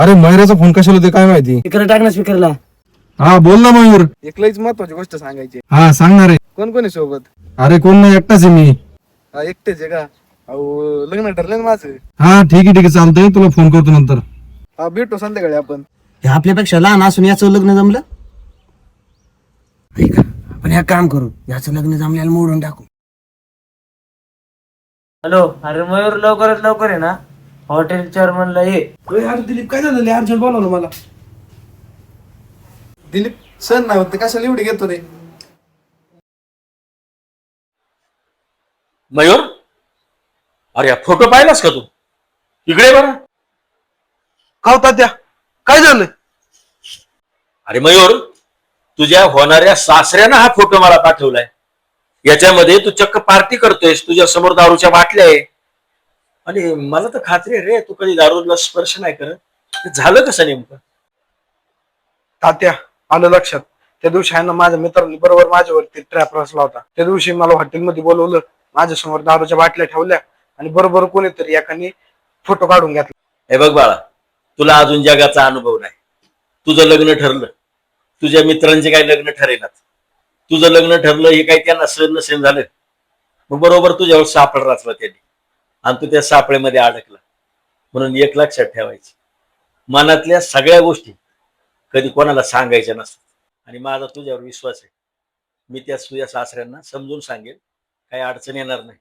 अरे मयुराचा फोन कशाला होते काय माहिती. स्पीकर टाक ना स्पीकरला. हा बोल ना मयूर. एक लईच महत्वाची गोष्ट सांगायची. हा सांगणार आहे. कोण कोण आहे सोबत? अरे कोण नाही, एकटाच आहे मी. हा, एकटेच आहे का? अहो लग्न ठरलं ना माझं. हा ठीक आहे चालतंय, तुला फोन करतो नंतर. हा भेटू संध्याकाळी आपण. हे आपल्यापेक्षा लहान असून याचं लग्न जमलं. ऐका आपण ह्या काम करू, याचं लग्न जमल्याला मोडून टाकू. हॅलो, अरे मयूर लवकरात लवकर आहे ना हॉटेल चेअरमनला ये. अरे दिलीप काय झालं, अर्जंट बोलावलं मला. दिलीप सण नाही होते कशाला एवढे घेतो रे? मयूर, अरे फोटो पाहिलास का तू? इकडे बरं. का होता त्या? काय झालं? अरे मयूर, तुझ्या होणाऱ्या सासऱ्यानं हा फोटो मला पाठवलाय. याच्यामध्ये तू चक्क पार्टी करतोयस, तुझ्या समोर दारूच्या बाटल्या आहे. आणि मला तर खात्री आहे रे, तू कधी दारूला स्पर्श नाही करत. हे झालं कसं नेमकं? तात्या आलं लक्षात. त्या दिवशी आहे ना माझ्या मित्रांनी बरोबर माझ्यावरती ट्रॅप रचला होता. त्या दिवशी मला हॉटेलमध्ये बोलवलं, माझ्या समोर दारूच्या बाटल्या ठेवल्या आणि बरोबर कोणीतरी एकाने फोटो काढून घेतला. हे बघ बाळा, तुला अजून जगाचा अनुभव नाही. तुझं लग्न ठरलं, तुझ्या मित्रांचे काही लग्न ठरेनात. तुझं लग्न ठरलं हे काही त्यांना सहन नसेन झालं, मग बरोबर तुझ्यावर सापळ रचला त्यांनी आणि तू त्या सापळेमध्ये अडकला. म्हणून एक लक्षात ठेवायची, मनातल्या सगळ्या गोष्टी कधी कोणाला सांगायच्या नसतात. आणि माझा तुझ्यावर विश्वास आहे, मी त्या तुझ्या सासऱ्यांना समजून सांगेल, काही अडचण येणार नाही.